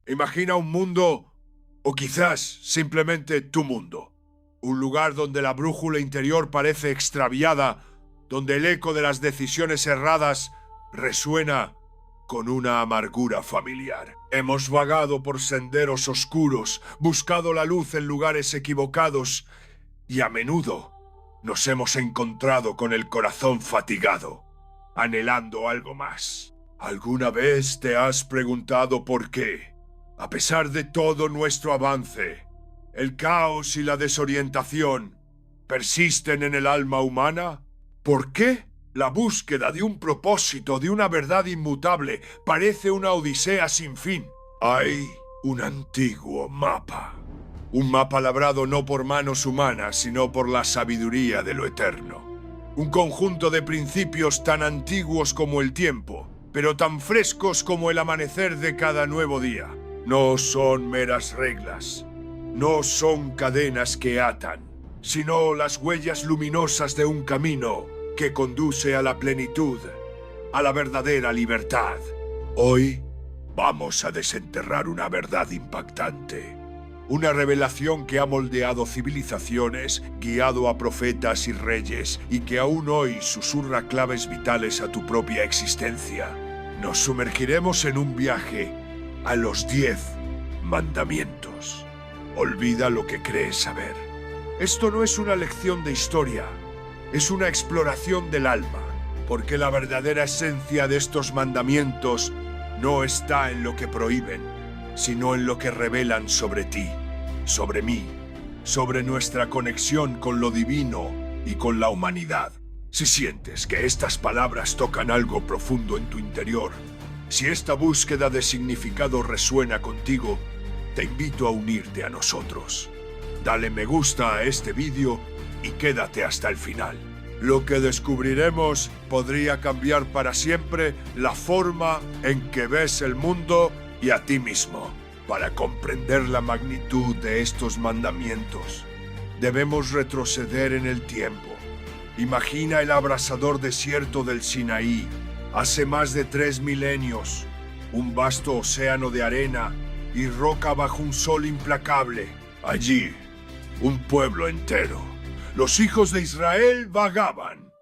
Imagina un mundo, o quizás simplemente tu mundo. Un lugar donde la brújula interior parece extraviada, donde el eco de las decisiones erradas resuena con una amargura familiar. Hemos vagado por senderos oscuros, buscado la luz en lugares equivocados y a menudo nos hemos encontrado con el corazón fatigado, anhelando algo más. ¿Alguna vez te has preguntado por qué, a pesar de todo nuestro avance, el caos y la desorientación persisten en el alma humana? ¿Por qué la búsqueda de un propósito, de una verdad inmutable, parece una odisea sin fin? Hay un antiguo mapa. Un mapa labrado no por manos humanas, sino por la sabiduría de lo eterno. Un conjunto de principios tan antiguos como el tiempo, pero tan frescos como el amanecer de cada nuevo día. No son meras reglas, no son cadenas que atan, sino las huellas luminosas de un camino que conduce a la plenitud, a la verdadera libertad. Hoy vamos a desenterrar una verdad impactante. Una revelación que ha moldeado civilizaciones, guiado a profetas y reyes, y que aún hoy susurra claves vitales a tu propia existencia. Nos sumergiremos en un viaje a los 10 mandamientos. Olvida lo que crees saber. Esto no es una lección de historia, es una exploración del alma, porque la verdadera esencia de estos mandamientos no está en lo que prohíben, sino en lo que revelan sobre ti, sobre mí, sobre nuestra conexión con lo divino y con la humanidad. Si sientes que estas palabras tocan algo profundo en tu interior, si esta búsqueda de significado resuena contigo, te invito a unirte a nosotros. Dale me gusta a este vídeo y quédate hasta el final. Lo que descubriremos podría cambiar para siempre la forma en que ves el mundo y a ti mismo. Para comprender la magnitud de estos mandamientos, debemos retroceder en el tiempo. Imagina el abrasador desierto del Sinaí, hace más de 3 milenios, un vasto océano de arena y roca bajo un sol implacable. Allí, un pueblo entero. Los hijos de Israel vagaban.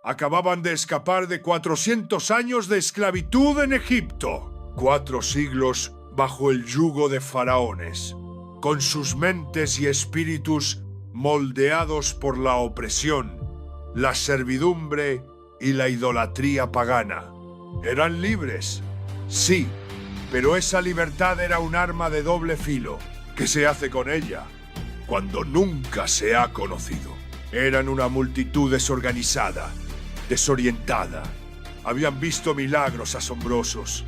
Acababan de escapar de 400 años de esclavitud en Egipto. 4 siglos bajo el yugo de faraones, con sus mentes y espíritus moldeados por la opresión, la servidumbre y la idolatría pagana. ¿Eran libres? Sí, pero esa libertad era un arma de doble filo. ¿Qué se hace con ella cuando nunca se ha conocido? Eran una multitud desorganizada, desorientada. Habían visto milagros asombrosos,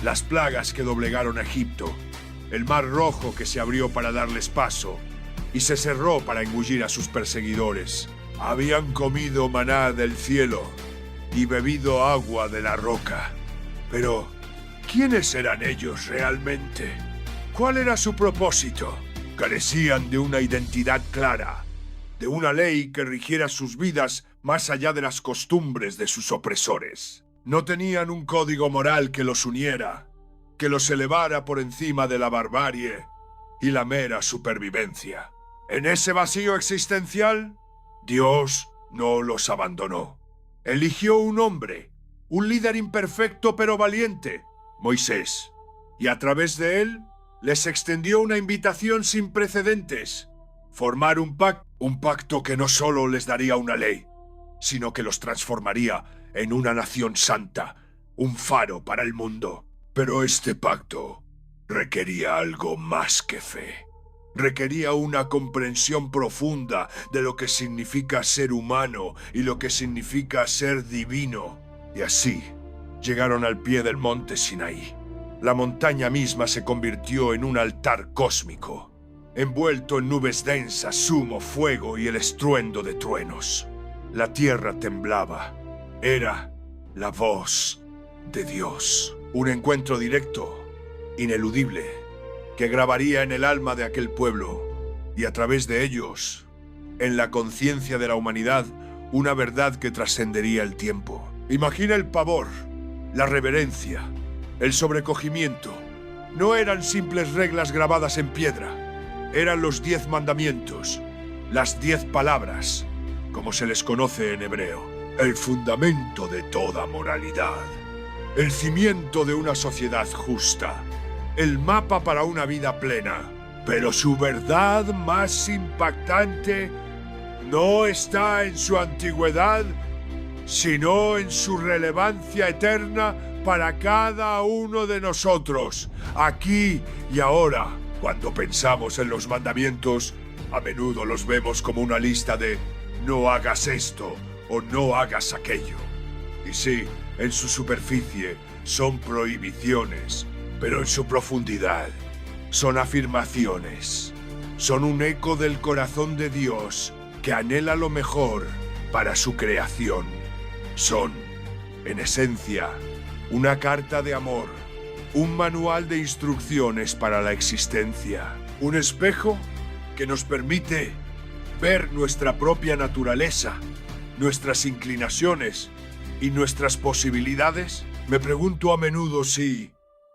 las plagas que doblegaron a Egipto, el mar rojo que se abrió para darles paso y se cerró para engullir a sus perseguidores. Habían comido maná del cielo y bebido agua de la roca. Pero, ¿quiénes eran ellos realmente? ¿Cuál era su propósito? Carecían de una identidad clara, de una ley que rigiera sus vidas más allá de las costumbres de sus opresores. No tenían un código moral que los uniera, que los elevara por encima de la barbarie y la mera supervivencia. En ese vacío existencial, Dios no los abandonó. Eligió un hombre, un líder imperfecto pero valiente, Moisés, y a través de él les extendió una invitación sin precedentes: formar un pacto que no solo les daría una ley, sino que los transformaría en una nación santa, un faro para el mundo. Pero este pacto requería algo más que fe. Requería una comprensión profunda de lo que significa ser humano y lo que significa ser divino. Y así llegaron al pie del monte Sinaí. La montaña misma se convirtió en un altar cósmico, envuelto en nubes densas, humo, fuego y el estruendo de truenos. La tierra temblaba. Era la voz de Dios. Un encuentro directo, ineludible, que grabaría en el alma de aquel pueblo y a través de ellos, en la conciencia de la humanidad, una verdad que trascendería el tiempo. Imagina el pavor, la reverencia, el sobrecogimiento, no eran simples reglas grabadas en piedra. Eran los 10 mandamientos, las 10 palabras, como se les conoce en hebreo. El fundamento de toda moralidad. El cimiento de una sociedad justa. El mapa para una vida plena. Pero su verdad más impactante no está en su antigüedad, sino en su relevancia eterna para cada uno de nosotros, aquí y ahora. Cuando pensamos en los mandamientos, a menudo los vemos como una lista de no hagas esto o no hagas aquello. Y sí, en su superficie son prohibiciones, pero en su profundidad son afirmaciones. Son un eco del corazón de Dios que anhela lo mejor para su creación. Son, en esencia, una carta de amor, un manual de instrucciones para la existencia, un espejo que nos permite ver nuestra propia naturaleza, nuestras inclinaciones y nuestras posibilidades. Me pregunto a menudo si,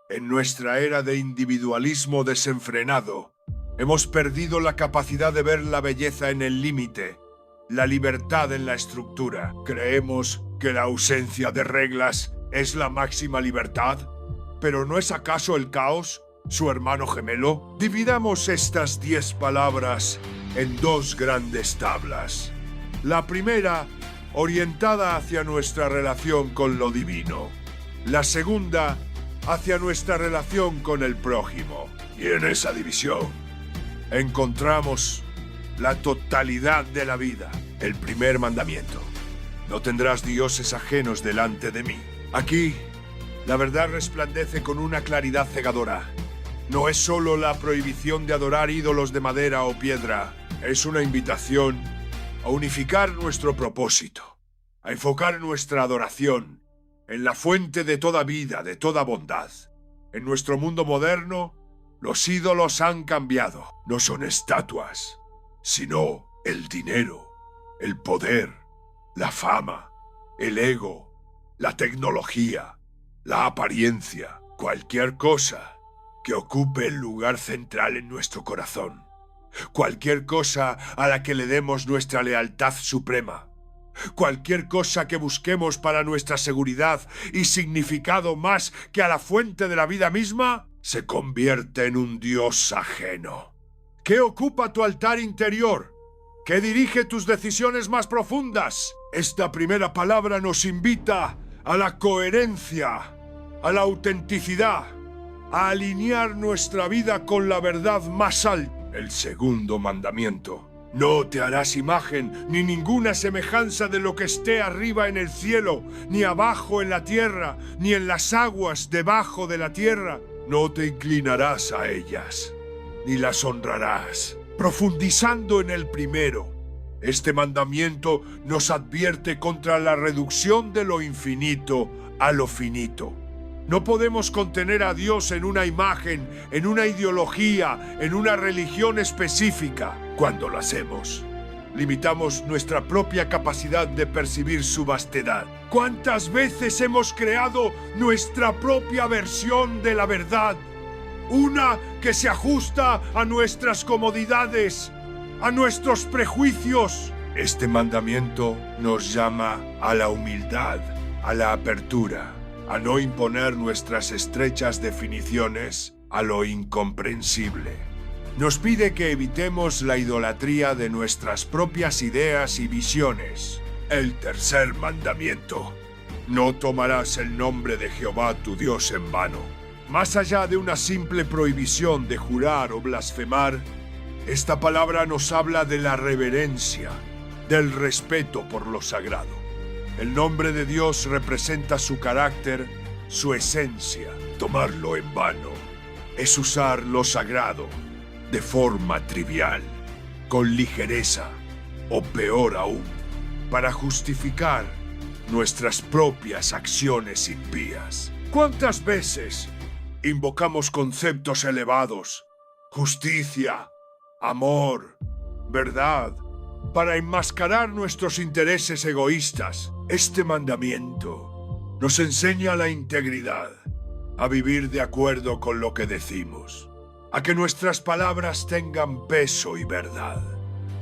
en nuestra era de individualismo desenfrenado, hemos perdido la capacidad de ver la belleza en el límite, la libertad en la estructura. ¿Creemos que la ausencia de reglas es la máxima libertad? ¿Pero no es acaso el caos su hermano gemelo? Dividamos estas 10 palabras en 2 grandes tablas. La primera, orientada hacia nuestra relación con lo divino. La segunda, hacia nuestra relación con el prójimo. Y en esa división encontramos la totalidad de la vida. El primer mandamiento: no tendrás dioses ajenos delante de mí. Aquí, la verdad resplandece con una claridad cegadora. No es solo la prohibición de adorar ídolos de madera o piedra. Es una invitación a unificar nuestro propósito, a enfocar nuestra adoración en la fuente de toda vida, de toda bondad. En nuestro mundo moderno, los ídolos han cambiado. No son estatuas, sino el dinero, el poder, la fama, el ego, la tecnología, la apariencia, cualquier cosa que ocupe el lugar central en nuestro corazón. Cualquier cosa a la que le demos nuestra lealtad suprema. Cualquier cosa que busquemos para nuestra seguridad y significado más que a la fuente de la vida misma, se convierte en un dios ajeno. ¿Qué ocupa tu altar interior? ¿Qué dirige tus decisiones más profundas? Esta primera palabra nos invita a la coherencia, a la autenticidad, a alinear nuestra vida con la verdad más alta. El segundo mandamiento: no te harás imagen ni ninguna semejanza de lo que esté arriba en el cielo, ni abajo en la tierra, ni en las aguas debajo de la tierra. No te inclinarás a ellas, ni las honrarás. Profundizando en el primero, este mandamiento nos advierte contra la reducción de lo infinito a lo finito. No podemos contener a Dios en una imagen, en una ideología, en una religión específica. Cuando lo hacemos, limitamos nuestra propia capacidad de percibir su vastedad. ¿Cuántas veces hemos creado nuestra propia versión de la verdad? Una que se ajusta a nuestras comodidades, a nuestros prejuicios. Este mandamiento nos llama a la humildad, a la apertura, a no imponer nuestras estrechas definiciones a lo incomprensible. Nos pide que evitemos la idolatría de nuestras propias ideas y visiones. El tercer mandamiento: no tomarás el nombre de Jehová tu Dios en vano. Más allá de una simple prohibición de jurar o blasfemar, esta palabra nos habla de la reverencia, del respeto por lo sagrado. El nombre de Dios representa su carácter, su esencia. Tomarlo en vano es usar lo sagrado de forma trivial, con ligereza, o peor aún, para justificar nuestras propias acciones impías. ¿Cuántas veces invocamos conceptos elevados, justicia, amor, verdad, para enmascarar nuestros intereses egoístas? Este mandamiento nos enseña la integridad, a vivir de acuerdo con lo que decimos, a que nuestras palabras tengan peso y verdad,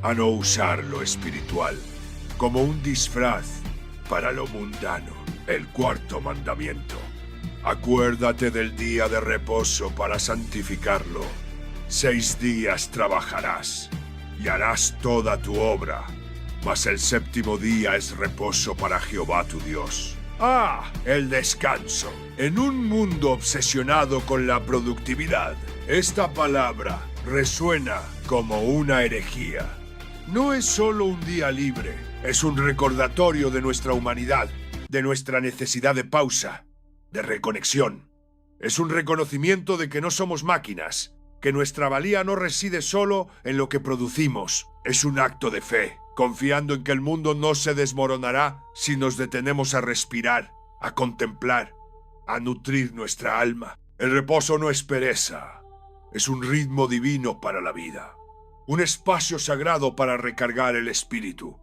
a no usar lo espiritual como un disfraz para lo mundano. El cuarto mandamiento. Acuérdate del día de reposo para santificarlo. 6 días trabajarás y harás toda tu obra, mas el séptimo día es reposo para Jehová tu Dios. El descanso. En un mundo obsesionado con la productividad, esta palabra resuena como una herejía. No es solo un día libre, es un recordatorio de nuestra humanidad, de nuestra necesidad de pausa, de reconexión. Es un reconocimiento de que no somos máquinas, que nuestra valía no reside solo en lo que producimos. Es un acto de fe, confiando en que el mundo no se desmoronará si nos detenemos a respirar, a contemplar, a nutrir nuestra alma. El reposo no es pereza, es un ritmo divino para la vida, un espacio sagrado para recargar el espíritu,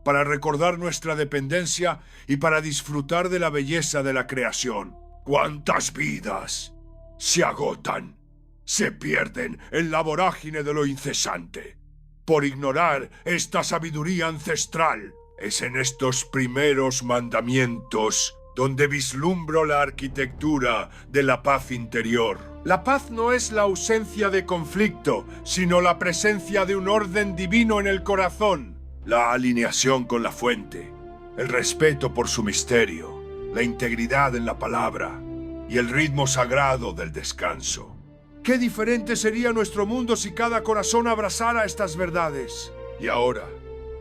para recordar nuestra dependencia y para disfrutar de la belleza de la creación. ¿Cuántas vidas se agotan, se pierden en la vorágine de lo incesante por ignorar esta sabiduría ancestral? Es en estos primeros mandamientos donde vislumbro la arquitectura de la paz interior. La paz no es la ausencia de conflicto, sino la presencia de un orden divino en el corazón. La alineación con la fuente, el respeto por su misterio, la integridad en la palabra y el ritmo sagrado del descanso. Qué diferente sería nuestro mundo si cada corazón abrazara estas verdades. Y ahora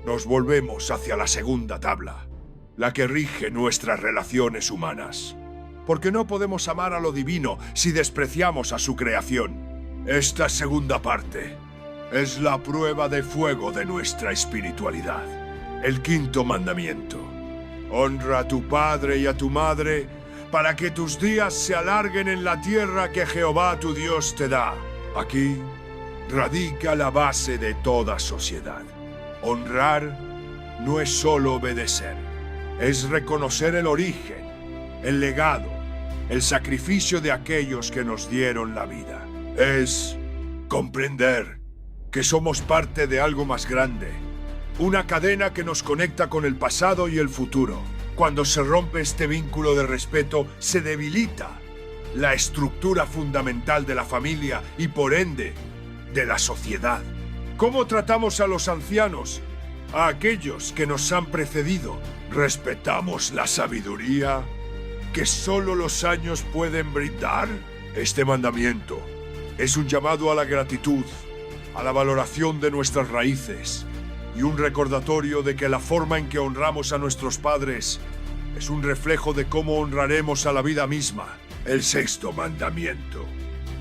nos volvemos hacia la segunda tabla, la que rige nuestras relaciones humanas. Porque no podemos amar a lo divino si despreciamos a su creación. Esta segunda parte es la prueba de fuego de nuestra espiritualidad. El quinto mandamiento. Honra a tu padre y a tu madre para que tus días se alarguen en la tierra que Jehová tu Dios te da. Aquí radica la base de toda sociedad. Honrar no es solo obedecer, es reconocer el origen, el legado, el sacrificio de aquellos que nos dieron la vida. Es comprender que somos parte de algo más grande, una cadena que nos conecta con el pasado y el futuro. Cuando se rompe este vínculo de respeto, se debilita la estructura fundamental de la familia y, por ende, de la sociedad. ¿Cómo tratamos a los ancianos, a aquellos que nos han precedido? ¿Respetamos la sabiduría que solo los años pueden brindar? Este mandamiento es un llamado a la gratitud, a la valoración de nuestras raíces y un recordatorio de que la forma en que honramos a nuestros padres es un reflejo de cómo honraremos a la vida misma. El sexto mandamiento.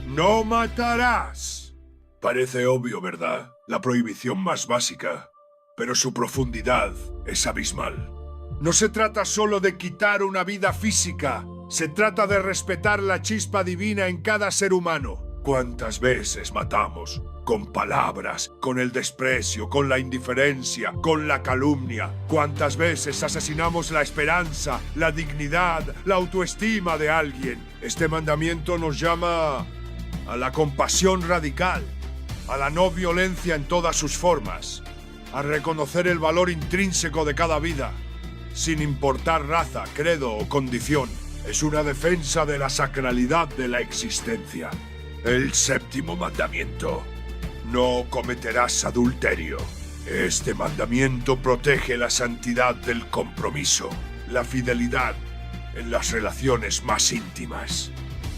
¡No matarás! Parece obvio, ¿verdad? La prohibición más básica, pero su profundidad es abismal. No se trata solo de quitar una vida física, se trata de respetar la chispa divina en cada ser humano. ¿Cuántas veces matamos? Con palabras, con el desprecio, con la indiferencia, con la calumnia. ¿Cuántas veces asesinamos la esperanza, la dignidad, la autoestima de alguien? Este mandamiento nos llama a la compasión radical, a la no violencia en todas sus formas, a reconocer el valor intrínseco de cada vida, sin importar raza, credo o condición. Es una defensa de la sacralidad de la existencia. El séptimo mandamiento. No cometerás adulterio. Este mandamiento protege la santidad del compromiso, la fidelidad en las relaciones más íntimas.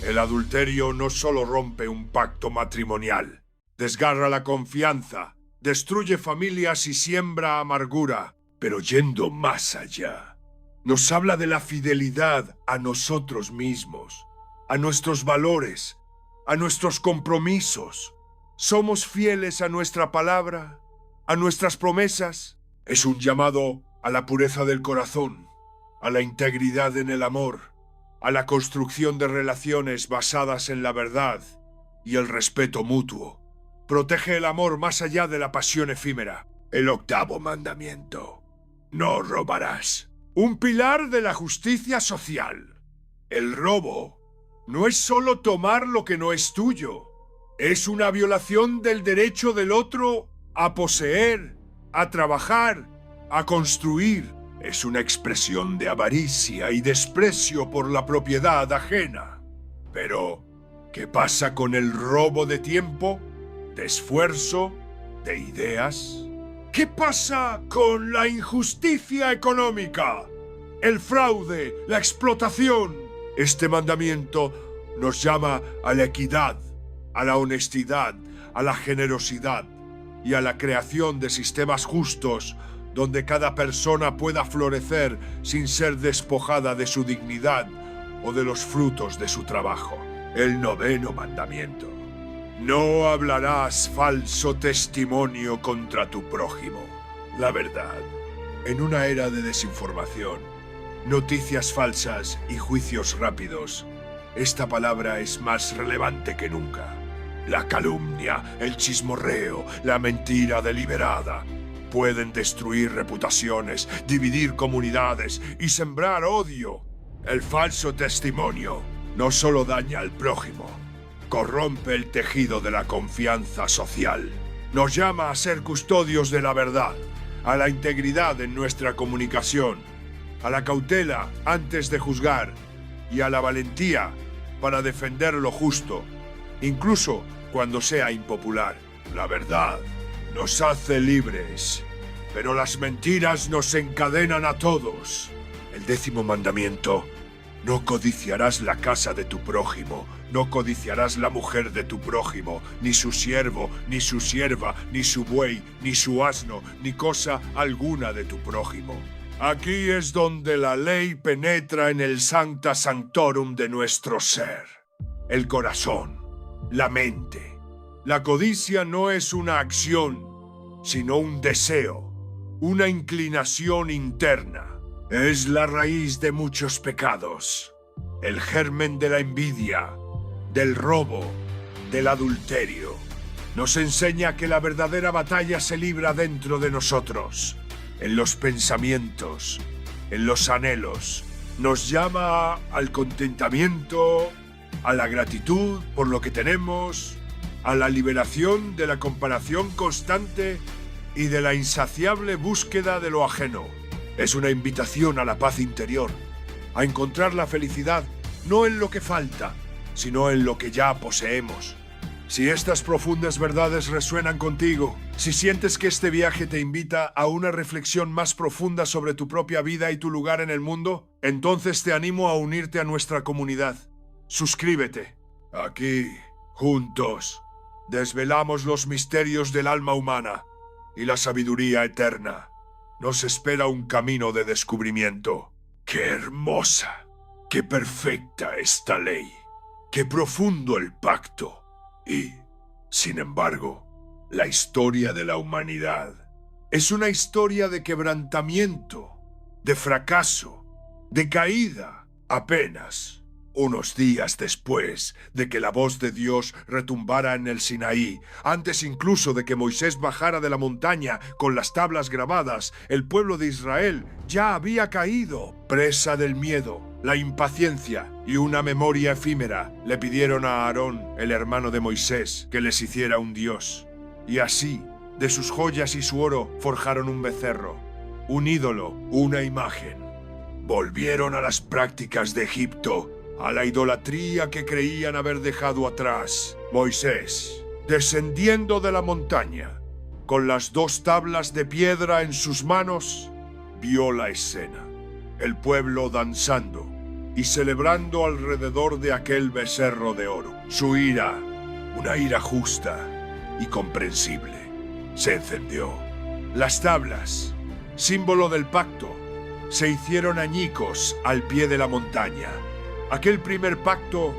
El adulterio no solo rompe un pacto matrimonial, desgarra la confianza, destruye familias y siembra amargura, pero yendo más allá, nos habla de la fidelidad a nosotros mismos, a nuestros valores, a nuestros compromisos. ¿Somos fieles a nuestra palabra, a nuestras promesas? Es un llamado a la pureza del corazón, a la integridad en el amor, a la construcción de relaciones basadas en la verdad y el respeto mutuo. Protege el amor más allá de la pasión efímera. El octavo mandamiento. No robarás. Un pilar de la justicia social. El robo no es solo tomar lo que no es tuyo. Es una violación del derecho del otro a poseer, a trabajar, a construir. Es una expresión de avaricia y desprecio por la propiedad ajena. Pero, ¿qué pasa con el robo de tiempo, de esfuerzo, de ideas? ¿Qué pasa con la injusticia económica, el fraude, la explotación? Este mandamiento nos llama a la equidad, a la honestidad, a la generosidad y a la creación de sistemas justos donde cada persona pueda florecer sin ser despojada de su dignidad o de los frutos de su trabajo. El 9º mandamiento. No hablarás falso testimonio contra tu prójimo. La verdad. En una era de desinformación, noticias falsas y juicios rápidos, esta palabra es más relevante que nunca. La calumnia, el chismorreo, la mentira deliberada pueden destruir reputaciones, dividir comunidades y sembrar odio. El falso testimonio no solo daña al prójimo, corrompe el tejido de la confianza social. Nos llama a ser custodios de la verdad, a la integridad en nuestra comunicación, a la cautela antes de juzgar y a la valentía para defender lo justo, incluso cuando sea impopular. La verdad nos hace libres, pero las mentiras nos encadenan a todos. El 10º mandamiento. No codiciarás la casa de tu prójimo, no codiciarás la mujer de tu prójimo, ni su siervo, ni su sierva, ni su buey, ni su asno, ni cosa alguna de tu prójimo. Aquí es donde la ley penetra en el sancta sanctorum de nuestro ser, el corazón, la mente. La codicia no es una acción, sino un deseo, una inclinación interna. Es la raíz de muchos pecados, el germen de la envidia, del robo, del adulterio. Nos enseña que la verdadera batalla se libra dentro de nosotros, en los pensamientos, en los anhelos. Nos llama al contentamiento, a la gratitud por lo que tenemos, a la liberación de la comparación constante y de la insaciable búsqueda de lo ajeno. Es una invitación a la paz interior, a encontrar la felicidad no en lo que falta, sino en lo que ya poseemos. Si estas profundas verdades resuenan contigo, si sientes que este viaje te invita a una reflexión más profunda sobre tu propia vida y tu lugar en el mundo, entonces te animo a unirte a nuestra comunidad. Suscríbete. Aquí, juntos, desvelamos los misterios del alma humana y la sabiduría eterna. Nos espera un camino de descubrimiento. ¡Qué hermosa! ¡Qué perfecta esta ley! ¡Qué profundo el pacto! Y, sin embargo, la historia de la humanidad es una historia de quebrantamiento, de fracaso, de caída. Apenas unos días después de que la voz de Dios retumbara en el Sinaí, antes incluso de que Moisés bajara de la montaña con las tablas grabadas, el pueblo de Israel ya había caído. Presa del miedo, la impaciencia y una memoria efímera, le pidieron a Aarón, el hermano de Moisés, que les hiciera un dios. Y así, de sus joyas y su oro, forjaron un becerro, un ídolo, una imagen. Volvieron a las prácticas de Egipto, a la idolatría que creían haber dejado atrás. Moisés, descendiendo de la montaña, con las 2 tablas de piedra en sus manos, vio la escena. El pueblo danzando y celebrando alrededor de aquel becerro de oro. Su ira, una ira justa y comprensible, se encendió. Las tablas, símbolo del pacto, se hicieron añicos al pie de la montaña. Aquel primer pacto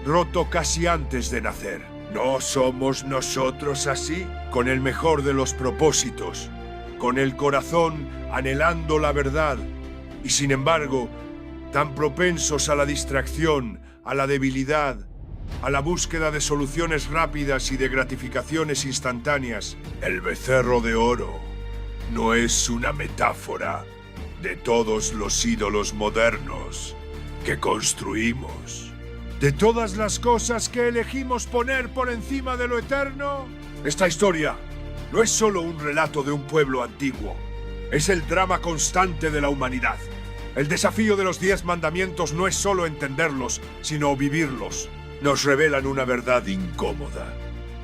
roto casi antes de nacer. ¿No somos nosotros así? Con el mejor de los propósitos, con el corazón anhelando la verdad, y sin embargo, tan propensos a la distracción, a la debilidad, a la búsqueda de soluciones rápidas y de gratificaciones instantáneas. El becerro de oro no es una metáfora de todos los ídolos modernos que construimos. De todas las cosas que elegimos poner por encima de lo eterno, esta historia no es solo un relato de un pueblo antiguo. Es el drama constante de la humanidad. El desafío de los 10 mandamientos no es solo entenderlos, sino vivirlos. Nos revelan una verdad incómoda.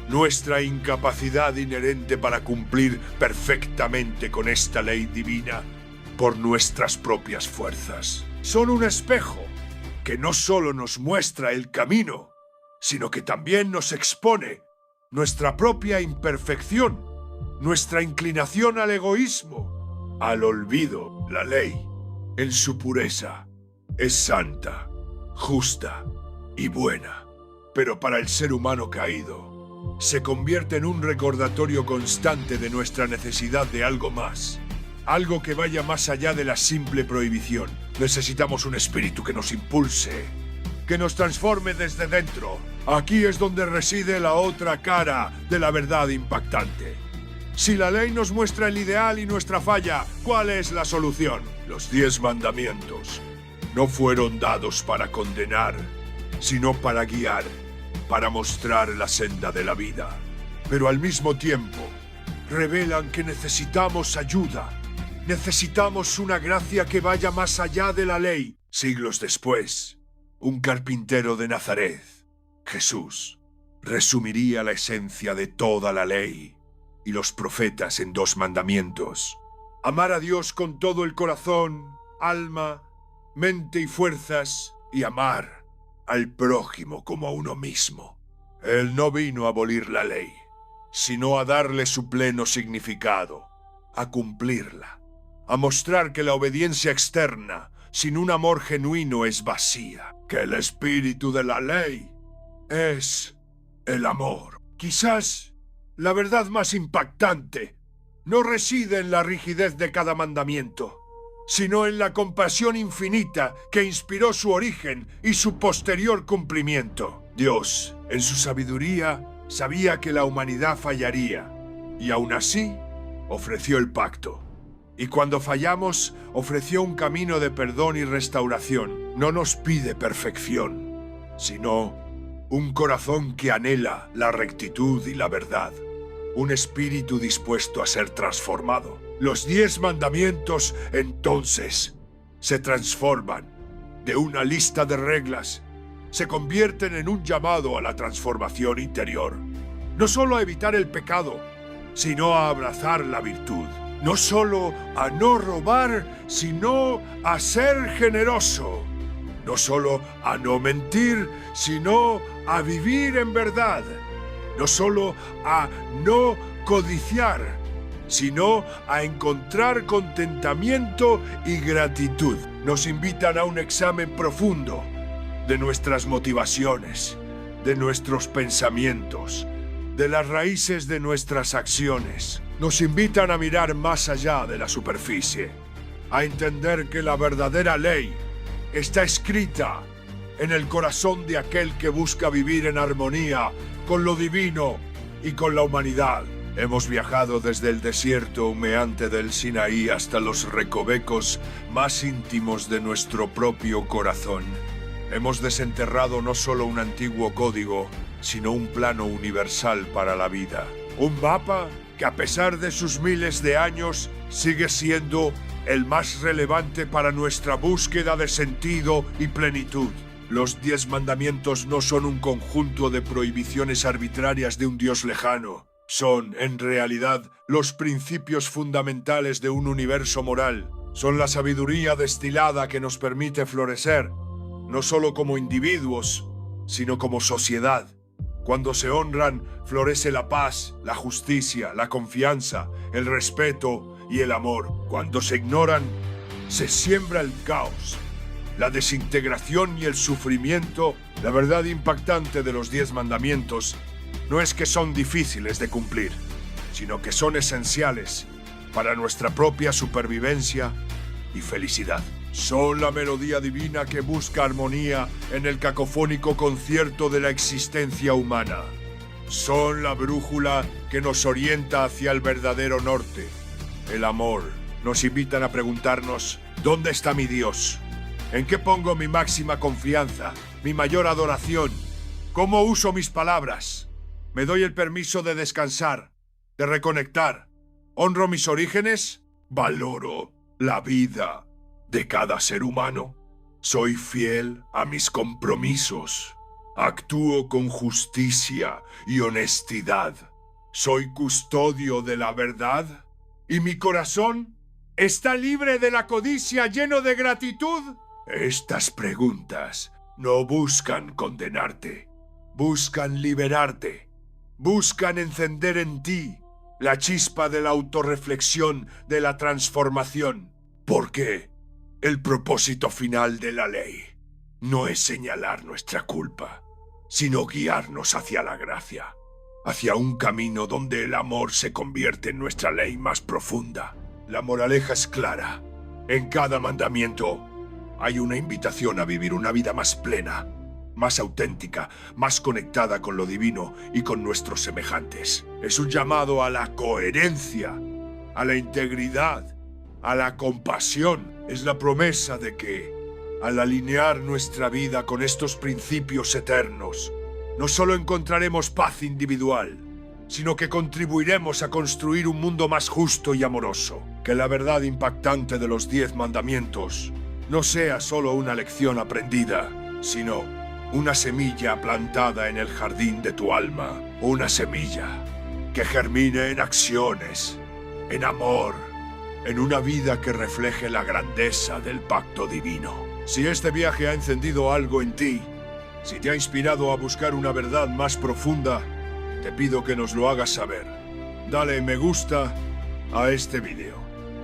Nuestra incapacidad inherente para cumplir perfectamente con esta ley divina por nuestras propias fuerzas. Son un espejo que no solo nos muestra el camino, sino que también nos expone nuestra propia imperfección, nuestra inclinación al egoísmo, al olvido. La ley, en su pureza, es santa, justa y buena, pero para el ser humano caído, se convierte en un recordatorio constante de nuestra necesidad de algo más. Algo que vaya más allá de la simple prohibición. Necesitamos un espíritu que nos impulse, que nos transforme desde dentro. Aquí es donde reside la otra cara de la verdad impactante. Si la ley nos muestra el ideal y nuestra falla, ¿cuál es la solución? Los 10 mandamientos no fueron dados para condenar, sino para guiar, para mostrar la senda de la vida. Pero al mismo tiempo, revelan que necesitamos ayuda. Necesitamos una gracia que vaya más allá de la ley. Siglos después, un carpintero de Nazaret, Jesús, resumiría la esencia de toda la ley y los profetas en 2 mandamientos. Amar a Dios con todo el corazón, alma, mente y fuerzas, y amar al prójimo como a uno mismo. Él no vino a abolir la ley, sino a darle su pleno significado, a cumplirla, a mostrar que la obediencia externa, sin un amor genuino, es vacía, que el espíritu de la ley es el amor. Quizás la verdad más impactante no reside en la rigidez de cada mandamiento, sino en la compasión infinita que inspiró su origen y su posterior cumplimiento. Dios, en su sabiduría, sabía que la humanidad fallaría, y aún así ofreció el pacto. Y cuando fallamos, ofreció un camino de perdón y restauración. No nos pide perfección, sino un corazón que anhela la rectitud y la verdad. Un espíritu dispuesto a ser transformado. Los 10 mandamientos, entonces, se transforman. De una lista de reglas, se convierten en un llamado a la transformación interior. No solo a evitar el pecado, sino a abrazar la virtud. No solo a no robar, sino a ser generoso. No solo a no mentir, sino a vivir en verdad. No solo a no codiciar, sino a encontrar contentamiento y gratitud. Nos invitan a un examen profundo de nuestras motivaciones, de nuestros pensamientos, de las raíces de nuestras acciones. Nos invitan a mirar más allá de la superficie, a entender que la verdadera ley está escrita en el corazón de aquel que busca vivir en armonía con lo divino y con la humanidad. Hemos viajado desde el desierto humeante del Sinaí hasta los recovecos más íntimos de nuestro propio corazón. Hemos desenterrado no solo un antiguo código, sino un plano universal para la vida. Un mapa que, a pesar de sus miles de años, sigue siendo el más relevante para nuestra búsqueda de sentido y plenitud. Los 10 mandamientos no son un conjunto de prohibiciones arbitrarias de un Dios lejano. Son, en realidad, los principios fundamentales de un universo moral. Son la sabiduría destilada que nos permite florecer, no solo como individuos, sino como sociedad. Cuando se honran, florece la paz, la justicia, la confianza, el respeto y el amor. Cuando se ignoran, se siembra el caos, la desintegración y el sufrimiento. La verdad impactante de los 10 mandamientos no es que son difíciles de cumplir, sino que son esenciales para nuestra propia supervivencia y felicidad. Son la melodía divina que busca armonía en el cacofónico concierto de la existencia humana. Son la brújula que nos orienta hacia el verdadero norte, el amor. Nos invitan a preguntarnos: ¿dónde está mi Dios? ¿En qué pongo mi máxima confianza? mi mayor adoración. ¿Cómo uso mis palabras? ¿Me doy el permiso de descansar, de reconectar? ¿Honro mis orígenes? ¿Valoro la vida de cada ser humano? ¿Soy fiel a mis compromisos? ¿Actúo con justicia y honestidad? ¿Soy custodio de la verdad? ¿Y mi corazón está libre de la codicia, lleno de gratitud? Estas preguntas no buscan condenarte, buscan liberarte, buscan encender en ti la chispa de la autorreflexión, de la transformación. Porque el propósito final de la ley no es señalar nuestra culpa, sino guiarnos hacia la gracia, hacia un camino donde el amor se convierte en nuestra ley más profunda. La moraleja es clara. En cada mandamiento hay una invitación a vivir una vida más plena, más auténtica, más conectada con lo divino y con nuestros semejantes. Es un llamado a la coherencia, a la integridad, a la compasión. Es la promesa de que, al alinear nuestra vida con estos principios eternos, no solo encontraremos paz individual, sino que contribuiremos a construir un mundo más justo y amoroso. Que la verdad impactante de los 10 mandamientos no sea solo una lección aprendida, sino una semilla plantada en el jardín de tu alma. Una semilla que germine en acciones, en amor, en una vida que refleje la grandeza del pacto divino. Si este viaje ha encendido algo en ti, si te ha inspirado a buscar una verdad más profunda, te pido que nos lo hagas saber. Dale me gusta a este video.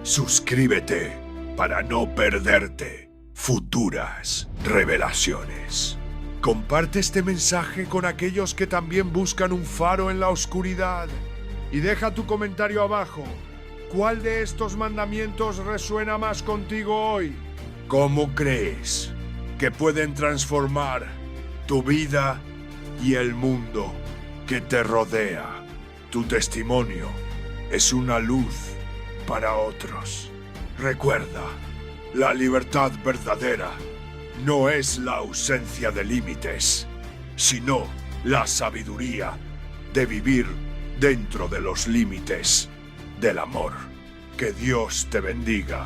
Suscríbete para no perderte futuras revelaciones. Comparte este mensaje con aquellos que también buscan un faro en la oscuridad. Y deja tu comentario abajo. ¿Cuál de estos mandamientos resuena más contigo hoy? ¿Cómo crees que pueden transformar tu vida y el mundo que te rodea? Tu testimonio es una luz para otros. Recuerda, la libertad verdadera no es la ausencia de límites, sino la sabiduría de vivir dentro de los límites del amor. Que Dios te bendiga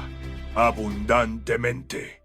abundantemente.